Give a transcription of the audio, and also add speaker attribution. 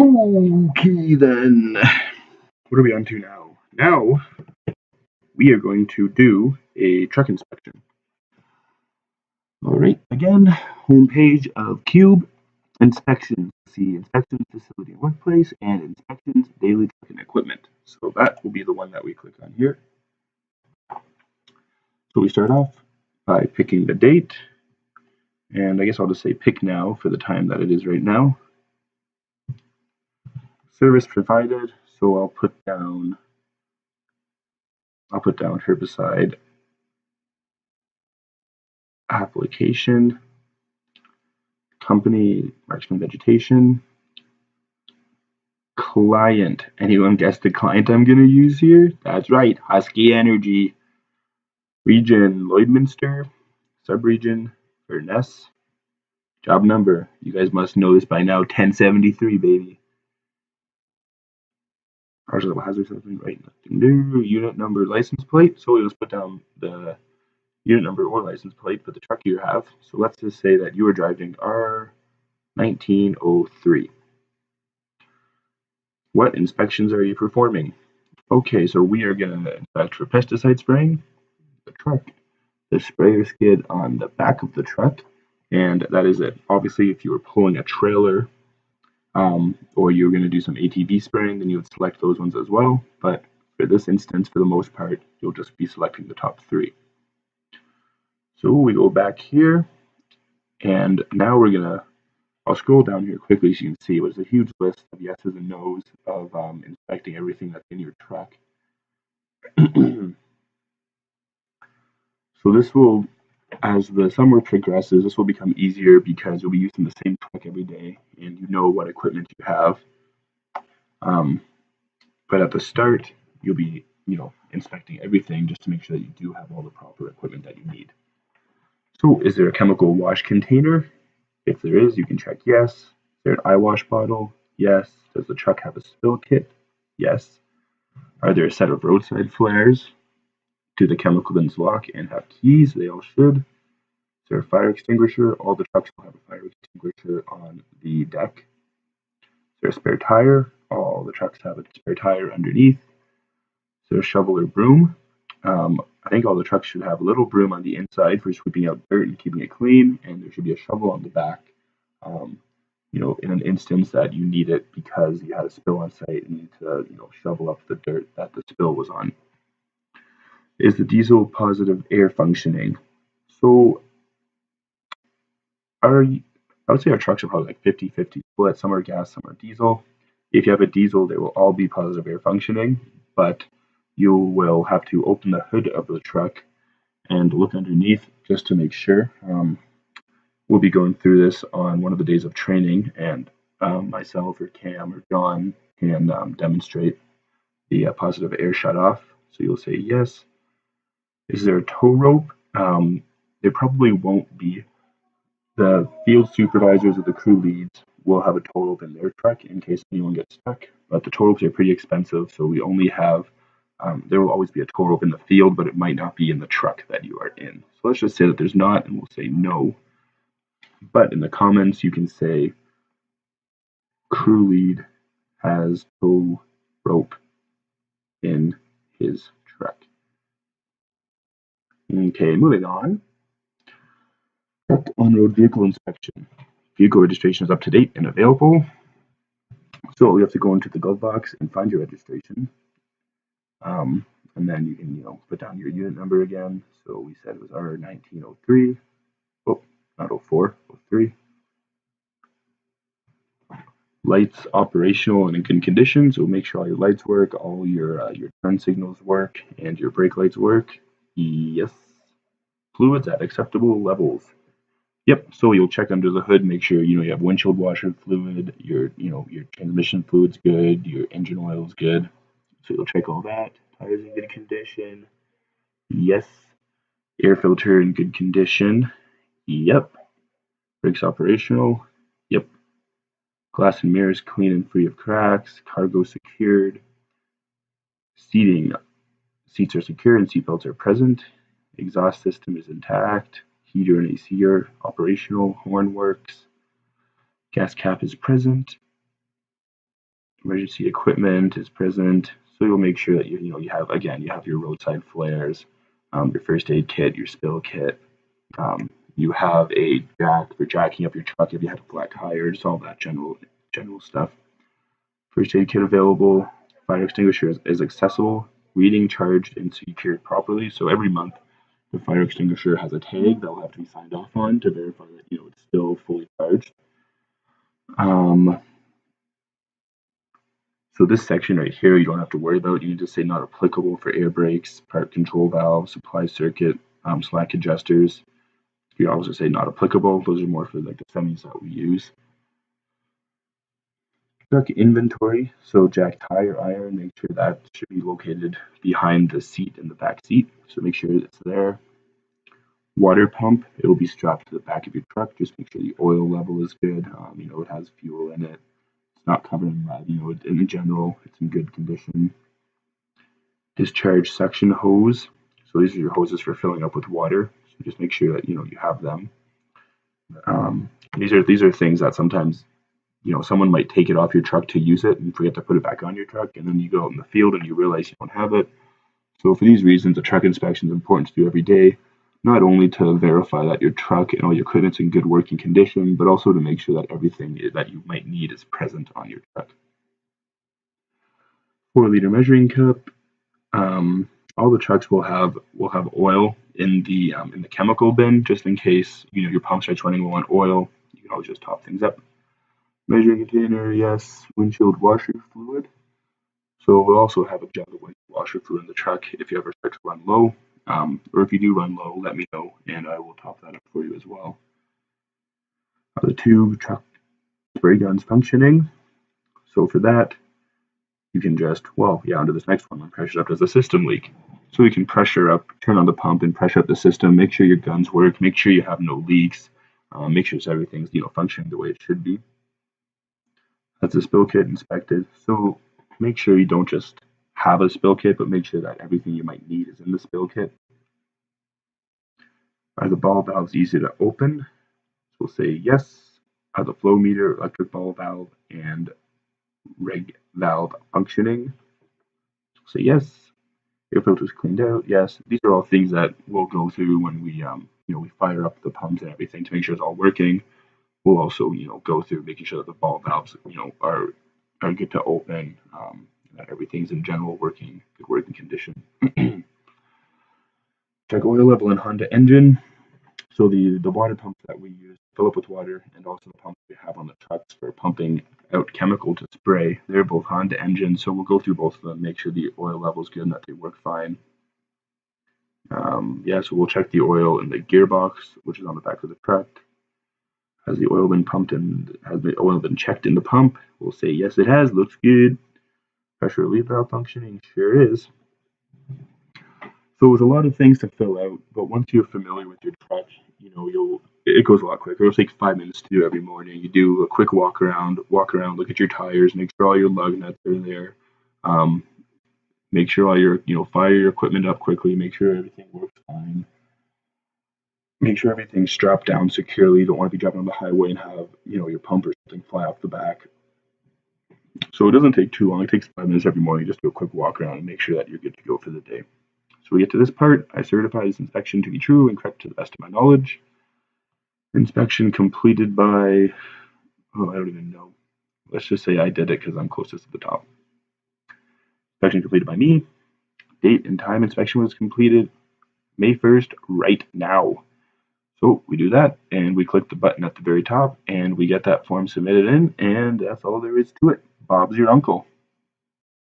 Speaker 1: Okay then, what are we on to now? Now we are going to do a truck inspection. Alright, again, homepage of Cube, inspections. See inspections, facility and workplace, and inspections, daily truck and equipment. So that will be the one that we click on here. So we start off by picking the date, and I guess I'll just say pick now for the time that it is right now. Service provided, so I'll put down herbicide application, company, marksman vegetation, client. Anyone guess the client I'm going to use here? That's right, Husky Energy. Region, Lloydminster. Subregion, Furness. Job number, you guys must know this by now, 1073, baby. Partial hazard something, right? Nothing new. Unit number, license plate. So we'll just put down the unit number or license plate for the truck you have. So let's just say that you are driving R1903. What inspections are you performing? Okay, so we are going to inspect for pesticide spraying the truck, the sprayer skid on the back of the truck, and that is it. Obviously, if you were pulling a trailer or you're going to do some ATV spraying, then you would select those ones as well. But for this instance, for the most part, you'll just be selecting the top three. So we go back here, and now I'll scroll down here quickly so you can see it was a huge list of yeses and nos of inspecting everything that's in your truck. So this will, as the summer progresses, this will become easier because you'll be using the same truck every day and you know what equipment you have. But at the start, you'll be, inspecting everything just to make sure that you do have all the proper equipment that you need. So is there a chemical wash container? If there is, you can check yes. Is there an eye wash bottle? Yes. Does the truck have a spill kit? Yes. Are there a set of roadside flares? Do the chemical bins lock and have keys? They all should. Is there a fire extinguisher? All the trucks will have a fire extinguisher on the deck. Is there a spare tire? All the trucks have a spare tire underneath. Is there a shovel or broom? I think all the trucks should have a little broom on the inside for sweeping out dirt and keeping it clean, and there should be a shovel on the back. In an instance that you need it because you had a spill on site and you need to, shovel up the dirt that the spill was on. Is the diesel positive air functioning? So I would say our trucks are probably like 50-50 split. Some are gas, some are diesel. If you have a diesel, they will all be positive air functioning, but you will have to open the hood of the truck and look underneath just to make sure. We'll be going through this on one of the days of training, and myself or Cam or John can demonstrate the positive air shut off. So you'll say yes. Is there a tow rope? There probably won't be. The field supervisors or the crew leads will have a tow rope in their truck in case anyone gets stuck, but the tow ropes are pretty expensive, so we only have, there will always be a tow rope in the field, but it might not be in the truck that you are in. So let's just say that there's not, and we'll say no. But in the comments, you can say crew lead has tow rope in his truck. Okay, moving on. Truck on-road vehicle inspection. Vehicle registration is up to date and available. So we have to go into the glove box and find your registration. And then you can, put down your unit number again. So we said it was R1903. Oh, not 04, 03. Lights operational and in good condition. So make sure all your lights work, all your turn signals work, and your brake lights work. Yes. Fluids at acceptable levels. Yep. So you'll check under the hood, make sure you have windshield washer fluid, your transmission fluid's good, your engine oil's good. So you'll check all that. Tires in good condition. Yes. Air filter in good condition. Yep. Brakes operational. Yep. Glass and mirrors clean and free of cracks. Cargo secured. Seats are secure and seatbelts are present. Exhaust system is intact. Heater and AC are operational. Horn works. Gas cap is present. Emergency equipment is present, so you'll make sure that you have your roadside flares, your first aid kit, your spill kit. You have a jack for jacking up your truck if you had a flat tire, just all that general stuff. First aid kit available. Fire extinguisher is accessible, reading, charged, and secured properly. So every month, the fire extinguisher has a tag that will have to be signed off on to verify that it's still fully charged. So this section right here, you don't have to worry about. You can just say not applicable for air brakes, part control valve, supply circuit, slack adjusters. You also say not applicable. Those are more for like the semis that we use. Truck inventory. So jack tire iron, make sure that should be located behind the seat in the back seat. So make sure it's there. Water pump, it will be strapped to the back of your truck. Just make sure the oil level is good. It has fuel in it. It's not covered in mud. In general, it's in good condition. Discharge suction hose. So these are your hoses for filling up with water. So just make sure that you have them. These are things that sometimes someone might take it off your truck to use it and forget to put it back on your truck, and then you go out in the field and you realize you don't have it. So for these reasons, a truck inspection is important to do every day, not only to verify that your truck and all your equipment's in good working condition, but also to make sure that everything that you might need is present on your truck. 4-liter measuring cup. All the trucks will have oil in the chemical bin, just in case your pump starts running low on oil. You can always just top things up. Measuring container, yes. Windshield washer fluid. So we'll also have a jug of windshield washer fluid in the truck if you ever start to run low. Or if you do run low, let me know and I will top that up for you as well. The 2 truck spray guns functioning. So for that, you can just, onto this next one, when pressure's up, does the system leak? So we can pressure up, turn on the pump and pressure up the system, make sure your guns work, make sure you have no leaks, make sure everything's functioning the way it should be. That's the spill kit inspected. So make sure you don't just have a spill kit, but make sure that everything you might need is in the spill kit. Are the ball valves easy to open? So we'll say yes. Are the flow meter, electric ball valve, and reg valve functioning? So say yes. Air filter's cleaned out. Yes. These are all things that we'll go through when we we fire up the pumps and everything to make sure it's all working. We'll also go through making sure that the ball valves are good to open, that everything's in general good working condition. Check oil level in Honda engine. So the water pumps that we use fill up with water, and also the pumps we have on the trucks for pumping out chemical to spray. They're both Honda engines, so we'll go through both of them, make sure the oil level is good and that they work fine. So we'll check the oil in the gearbox, which is on the back of the truck. Has the oil been pumped and has the oil been checked in the pump? We'll say yes, it has. Looks good. Pressure relief valve functioning? Sure is. So there's a lot of things to fill out, but once you're familiar with your truck, it goes a lot quicker. It'll take 5 minutes to do every morning. You do a quick walk around, look at your tires, make sure all your lug nuts are there. Make sure all your fire your equipment up quickly. Make sure everything works fine. Make sure everything's strapped down securely. You don't want to be driving on the highway and have your pump or something fly off the back. So it doesn't take too long. It takes 5 minutes every morning. Just do a quick walk around and make sure that you're good to go for the day. So we get to this part. I certify this inspection to be true and correct to the best of my knowledge. Inspection completed by, I don't even know. Let's just say I did it because I'm closest to the top. Inspection completed by me. Date and time inspection was completed May 1st, right now. So we do that and we click the button at the very top and we get that form submitted in, and that's all there is to it. Bob's your uncle.